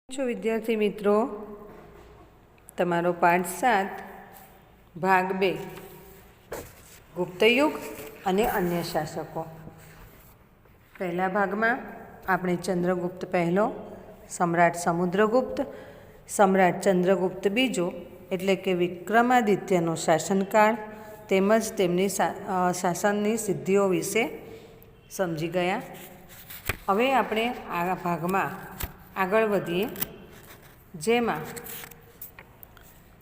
વિદ્યાર્થી મિત્રો, તમારો પાઠ 7 ભાગ 2 ગુપ્તયુગ અને અન્ય શાસકો. પહેલા ભાગમાં આપણે ચંદ્રગુપ્ત પહેલો, સમ્રાટ સમુદ્રગુપ્ત, સમ્રાટ ચંદ્રગુપ્ત બીજો એટલે કે વિક્રમાદિત્યનો શાસનકાળ તેમજ તેમની શાસનની સિદ્ધિઓ વિશે સમજી ગયા. હવે આપણે આ ભાગમાં આગળ વધીએ, જેમાં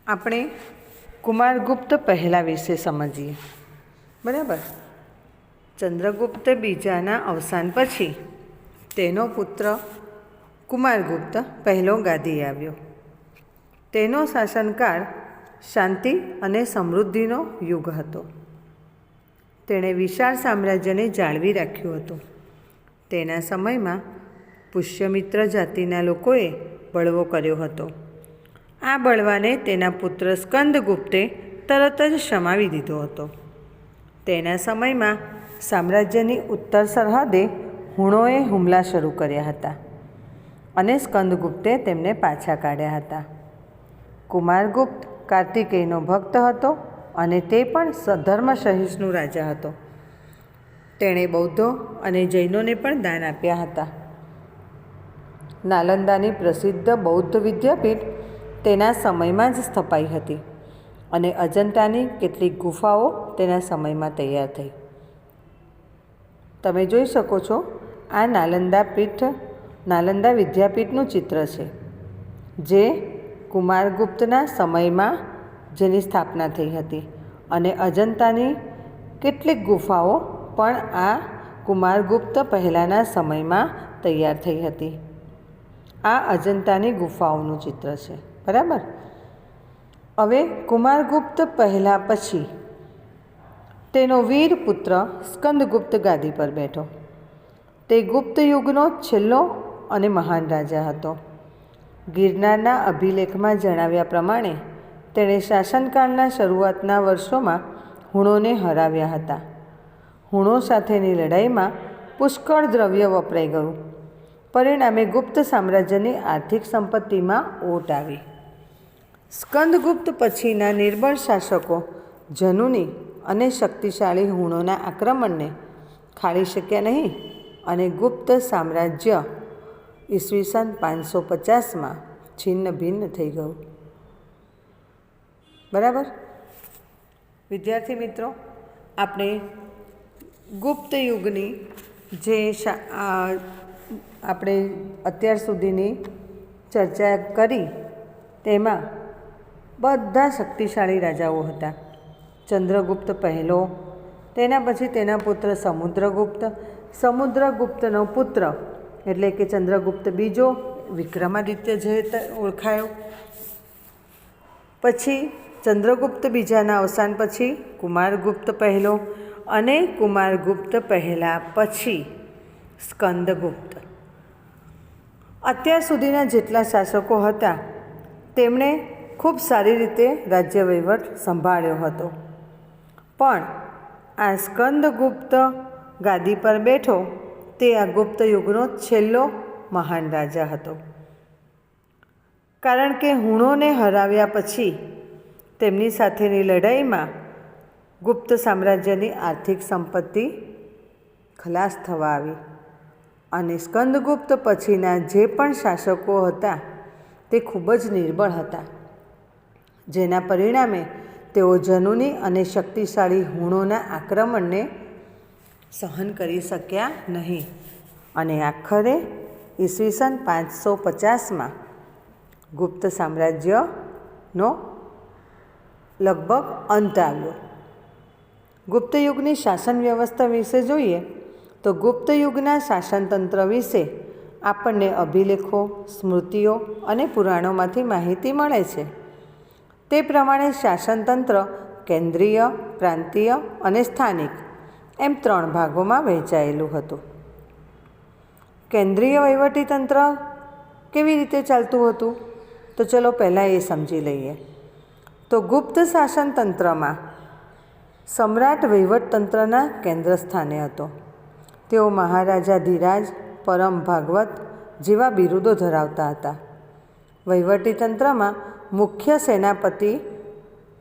આપણે કુમારગુપ્ત પહેલા વિશે સમજીએ. બરાબર. ચંદ્રગુપ્ત બીજાના અવસાન પછી તેનો પુત્ર કુમારગુપ્ત પહેલો ગાદી આવ્યો. તેનો શાસનકાળ શાંતિ અને સમૃદ્ધિનો યુગ હતો. તેણે વિશાળ સામ્રાજ્યને જાળવી રાખ્યું હતું. તેના સમયમાં પુષ્યમિત્ર જાતિના લોકોએ બળવો કર્યો હતો. આ બળવાને તેના પુત્ર સ્કંદગુપ્તે તરત જ શમાવી દીધો હતો. તેના સમયમાં સામ્રાજ્યની ઉત્તર સરહદે હુણોએ હુમલા શરૂ કર્યા હતા અને સ્કંદગુપ્તે તેમને પાછા કાઢ્યા હતા. કુમારગુપ્ત કાર્તિકેયનો ભક્ત હતો અને તે પણ ધર્મ સહિષ્ણુ રાજા હતો. તેણે બૌદ્ધો અને જૈનોને પણ દાન આપ્યા હતા. નાલંદાની પ્રસિદ્ધ બૌદ્ધ વિદ્યાપીઠ તેના સમયમાં જ સ્થપાઈ હતી અને અજંતાની કેટલીક ગુફાઓ તેના સમયમાં તૈયાર થઈ. તમે જોઈ શકો છો, આ નાલંદા વિદ્યાપીઠનું ચિત્ર છે, જે કુમારગુપ્તના સમયમાં જેની સ્થાપના થઈ હતી અને અજંતાની કેટલીક ગુફાઓ પણ આ કુમારગુપ્ત પહેલાંના સમયમાં તૈયાર થઈ હતી. આ અજંતાની ગુફાઓનું ચિત્ર છે. બરાબર. હવે કુમારગુપ્ત પહેલાં પછી તેનો વીર પુત્ર સ્કંદગુપ્ત ગાદી પર બેઠો. તે ગુપ્ત યુગનો છેલ્લો અને મહાન રાજા હતો. ગિરનારના અભિલેખમાં જણાવ્યા પ્રમાણે તેણે શાસનકાળના શરૂઆતના વર્ષોમાં હુણોને હરાવ્યા હતા. હુણો સાથેની લડાઈમાં પુષ્કળ દ્રવ્ય વપરાઈ ગયું. પરિણામે ગુપ્ત સામ્રાજ્યની આર્થિક સંપત્તિમાં ઓટ આવી. સ્કંદગુપ્ત પછીના નિર્બળ શાસકો જનુની અને શક્તિશાળી હુણોના આક્રમણને ખાળી શક્યા નહીં અને ગુપ્ત સામ્રાજ્ય ઈસવીસન 550માં છિન્ન ભિન્ન થઈ ગયું. બરાબર. વિદ્યાર્થી મિત્રો, આપણે ગુપ્ત યુગની જે આપણે અત્યાર સુધીની ચર્ચા કરી તેમાં બધા શક્તિશાળી રાજાઓ હતા. ચંદ્રગુપ્ત પહેલો, તેના પછી તેના પુત્ર સમુદ્રગુપ્ત, સમુદ્રગુપ્તનો પુત્ર એટલે કે ચંદ્રગુપ્ત બીજો વિક્રમાદિત્ય જે ઓળખાયો. પછી ચંદ્રગુપ્ત બીજાના અવસાન પછી કુમારગુપ્ત પહેલો અને કુમારગુપ્ત પહેલા પછી સ્કંદગુપ્ત. અત્યાર સુધીના જેટલા શાસકો હતા તેમણે ખૂબ સારી રીતે રાજ્ય વહીવટ સંભાળ્યો હતો. પણ આ સ્કંદગુપ્ત ગાદી પર બેઠો તે આ ગુપ્ત યુગનો છેલ્લો મહાન રાજા હતો. કારણ કે હુણોને હરાવ્યા પછી તેમની સાથેની લડાઈમાં ગુપ્ત સામ્રાજ્યની આર્થિક સંપત્તિ ખલાસ થવા આવી અને સ્કંદગુપ્ત પછીના જે પણ શાસકો હતા તે ખૂબ જ નિર્બળ હતા, જેના પરિણામે તેઓ જનુની અને શક્તિશાળી હુણોના આક્રમણને સહન કરી શક્યા નહીં અને આખરે ઈસવીસન 550માં ગુપ્ત સામ્રાજ્યનો લગભગ અંત આવ્યો. ગુપ્ત યુગની શાસન વ્યવસ્થા વિશે જોઈએ તો ગુપ્ત યુગના શાસનતંત્ર વિશે આપણને અભિલેખો, સ્મૃતિઓ અને પુરાણોમાંથી માહિતી મળે છે. તે પ્રમાણે શાસનતંત્ર કેન્દ્રીય, પ્રાંતીય અને સ્થાનિક એમ 3 ભાગોમાં વહેંચાયેલું હતું. કેન્દ્રીય વહીવટીતંત્ર કેવી રીતે ચાલતું હતું તો ચલો પહેલાં એ સમજી લઈએ. તો ગુપ્ત શાસનતંત્રમાં સમ્રાટ વહીવટતંત્રના કેન્દ્ર સ્થાને હતો. તેઓ મહારાજા ધીરાજ, પરમ ભાગવત જેવા બિરુદો ધરાવતા હતા. વહીવટીતંત્રમાં મુખ્ય સેનાપતિ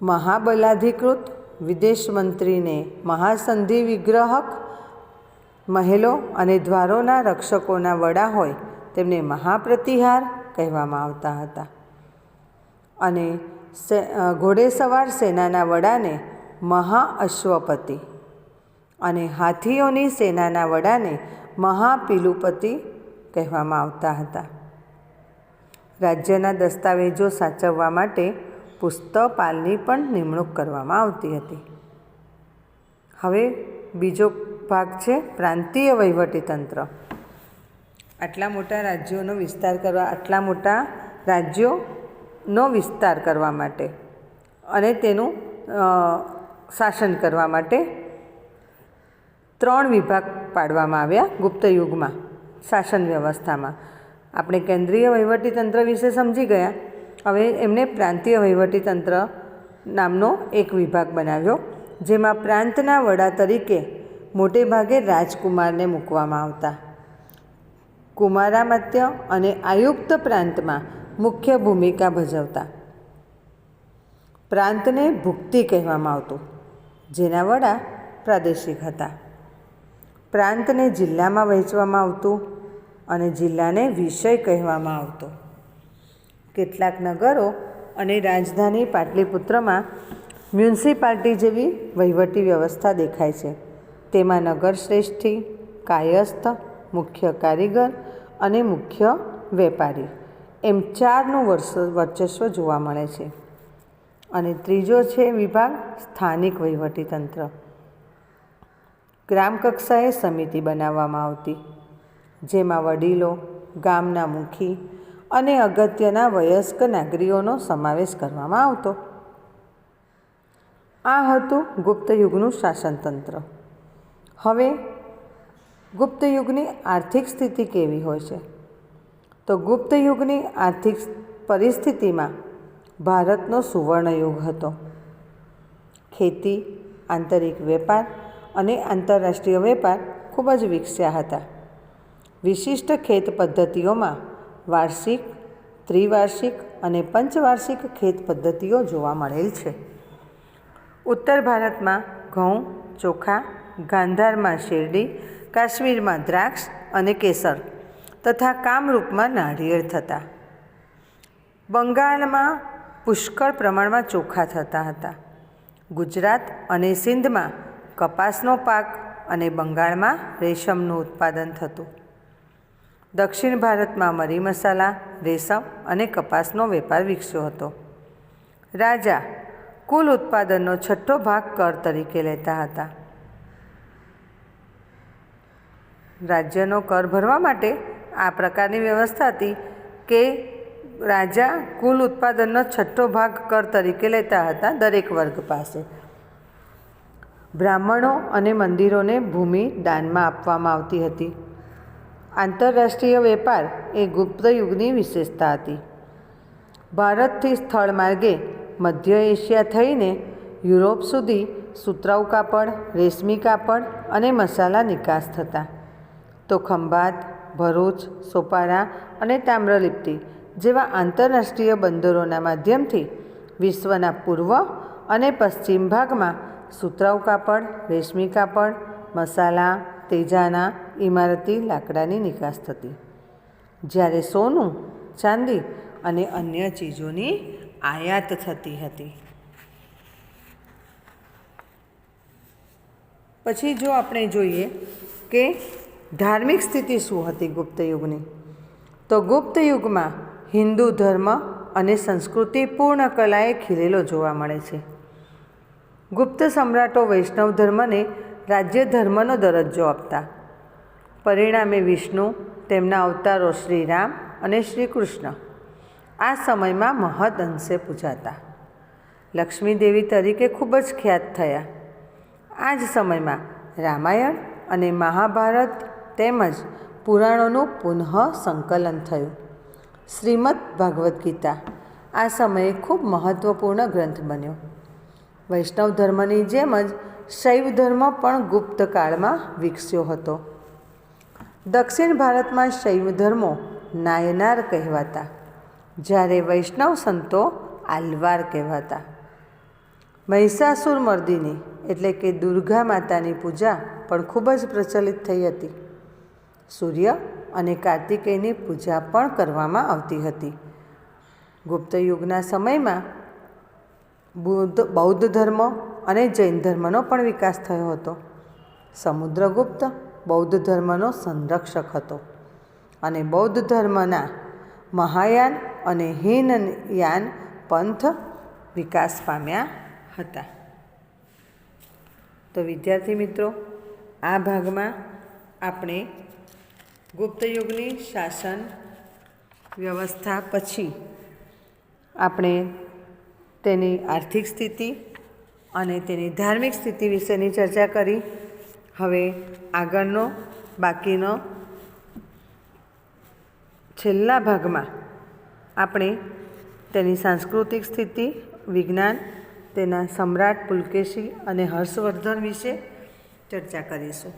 મહાબલાધિકૃત, વિદેશ મંત્રીને મહાસંધિ વિગ્રહક, મહેલો અને દ્વારોના રક્ષકોના વડા હોય તેમને મહાપ્રતિહાર કહેવામાં આવતા હતા. અને ઘોડેસવાર સેનાના વડાને મહાઅશ્વપતિ અને હાથીઓની સેનાના વડાને મહાપિલુપતિ કહેવામાં આવતા હતા. રાજ્યના દસ્તાવેજો સાચવવા માટે પુસ્તપાલની પણ નિમણૂક કરવામાં આવતી હતી. હવે બીજો ભાગ છે પ્રાંતીય વહીવટીતંત્ર. આટલા મોટા રાજ્યોનો વિસ્તાર કરવા માટે અને તેનું શાસન કરવા માટે 3 વિભાગ પાડવામાં આવ્યા ગુપ્ત યુગમાં શાસન વ્યવસ્થામાં. આપણે કેન્દ્રીય વહીવટીતંત્ર વિશે સમજી ગયા. હવે એમને પ્રાંતીય વહીવટીતંત્ર નામનો એક વિભાગ બનાવ્યો, જેમાં પ્રાંતના વડા તરીકે મોટે ભાગે રાજકુમારને મૂકવામાં આવતા. કુમારામત્ય અને આયુક્ત પ્રાંતમાં મુખ્ય ભૂમિકા ભજવતા. પ્રાંતને ભુક્તિ કહેવામાં આવતું, જેના વડા પ્રાદેશિક હતા. પ્રાંતને જિલ્લામાં વહેંચવામાં આવતું અને જિલ્લાને વિષય કહેવામાં આવતો. કેટલાક નગરો અને રાજધાની પાટલીપુત્રમાં મ્યુનિસિપાલિટી જેવી વહીવટી વ્યવસ્થા દેખાય છે. તેમાં નગર શ્રેષ્ઠી, કાયસ્થ, મુખ્ય કારીગર અને મુખ્ય વેપારી એમ 4નું વર્ચસ્વ જોવા મળે છે. અને ત્રીજો છે વિભાગ સ્થાનિક વહીવટીતંત્ર. ગ્રામ કક્ષાએ સમિતિ બનાવવામાં આવતી, જેમાં વડીલો, ગામના મુખી અને અગત્યના વયસ્ક નાગરિકોનો સમાવેશ કરવામાં આવતો. આ હતું ગુપ્ત યુગનું શાસનતંત્ર. હવે ગુપ્ત યુગની આર્થિક સ્થિતિ કેવી હોય છે? તો ગુપ્ત યુગની આર્થિક પરિસ્થિતિમાં ભારતનો સુવર્ણયુગ હતો. ખેતી, આંતરિક વેપાર અને આંતરરાષ્ટ્રીય વેપાર ખૂબ જ વિકસ્યા હતા. વિશિષ્ટ ખેત પદ્ધતિઓમાં વાર્ષિક, ત્રિવાર્ષિક અને પંચવાર્ષિક ખેત પદ્ધતિઓ જોવા મળેલ છે. ઉત્તર ભારતમાં ઘઉં, ચોખા, ગાંધારમાં શેરડી, કાશ્મીરમાં દ્રાક્ષ અને કેસર તથા કામરૂપમાં નાળિયેર થતા. બંગાળમાં પુષ્કળ પ્રમાણમાં ચોખા થતા હતા. ગુજરાત અને સિંધમાં કપાસનો પાક અને બંગાળમાં રેશમનું ઉત્પાદન થતું. દક્ષિણ ભારતમાં મરી મસાલા, રેશમ અને કપાસનો વેપાર વિકસ્યો હતો. રાજા કુલ ઉત્પાદનનો 6થો ભાગ કર તરીકે લેતા હતા. રાજ્યનો કર ભરવા માટે આ પ્રકારની વ્યવસ્થા હતી કે રાજા કુલ ઉત્પાદનનો 6થો ભાગ કર તરીકે લેતા હતા દરેક વર્ગ પાસે. બ્રાહ્મણો અને મંદિરોને ભૂમિ દાનમાં આપવામાં આવતી હતી. આંતરરાષ્ટ્રીય વેપાર એ ગુપ્ત યુગની વિશેષતા હતી. ભારતથી સ્થળ માર્ગે મધ્ય એશિયા થઈને યુરોપ સુધી સુતરાઉ કાપડ, રેશમી કાપડ અને મસાલા નિકાસ થતા. તો ખંભાત, ભરૂચ, સોપારા અને તામ્રલિપ્તિ જેવા આંતરરાષ્ટ્રીય બંદરોના માધ્યમથી વિશ્વના પૂર્વ અને પશ્ચિમ ભાગમાં સુતરાઉ કાપડ, રેશમી કાપડ, મસાલા, તેજાના, ઇમારતી લાકડાની નિકાસ થતી. જ્યારે સોનું, ચાંદી અને અન્ય ચીજોની આયાત થતી હતી. પછી જો આપણે જોઈએ કે ધાર્મિક સ્થિતિ શું હતી ગુપ્ત યુગની, તો ગુપ્ત યુગમાં હિન્દુ ધર્મ અને સંસ્કૃતિ પૂર્ણ કલાએ ખીલેલો જોવા મળે છે. ગુપ્ત સમ્રાટો વૈષ્ણવ ધર્મને રાજ્ય ધર્મનો દરજ્જો આપતા. પરિણામે વિષ્ણુ, તેમના અવતારો શ્રી રામ અને શ્રી કૃષ્ણ આ સમયમાં મહદ અંશે પૂજાતા. લક્ષ્મી દેવી તરીકે ખૂબ જ ખ્યાત થયા. આ જ સમયમાં રામાયણ અને મહાભારત તેમજ પુરાણોનું પુનઃ સંકલન થયું. શ્રીમદ ભાગવદ્ ગીતા આ સમયે ખૂબ મહત્ત્વપૂર્ણ ગ્રંથ બન્યો. વૈષ્ણવ ધર્મની જેમ જ શૈવ ધર્મ પણ ગુપ્ત કાળમાં વિકસ્યો હતો. દક્ષિણ ભારતમાં શૈવ ધર્મો નાયનાર કહેવાતા. જ્યારે વૈષ્ણવ સંતો આલવાર કહેવાતા. મહિષાસુર મર્દિની એટલે કે દુર્ગા માતાની પૂજા પણ ખૂબ જ પ્રચલિત થઈ હતી. સૂર્ય અને કાર્તિકેયની પૂજા પણ કરવામાં આવતી હતી. ગુપ્ત યુગના સમયમાં બૌદ્ધ ધર્મ અને જૈન ધર્મનો પણ વિકાસ થયો હતો. સમુદ્રગુપ્ત બૌદ્ધ ધર્મનો સંરક્ષક હતો અને બૌદ્ધ ધર્મના મહાયાન અને હીનયાન પંથ વિકાસ પામ્યા હતા. તો વિદ્યાર્થી મિત્રો, આ ભાગમાં આપણે ગુપ્ત યુગની શાસન વ્યવસ્થા પછી આપણે તેની આર્થિક સ્થિતિ અને તેની ધાર્મિક સ્થિતિ વિશેની ચર્ચા કરી. હવે આગળનો બાકીનો છેલ્લા ભાગમાં આપણે તેની સાંસ્કૃતિક સ્થિતિ, વિજ્ઞાન, તેના સમ્રાટ પુલકેશી અને હર્ષવર્ધન વિશે ચર્ચા કરીશું.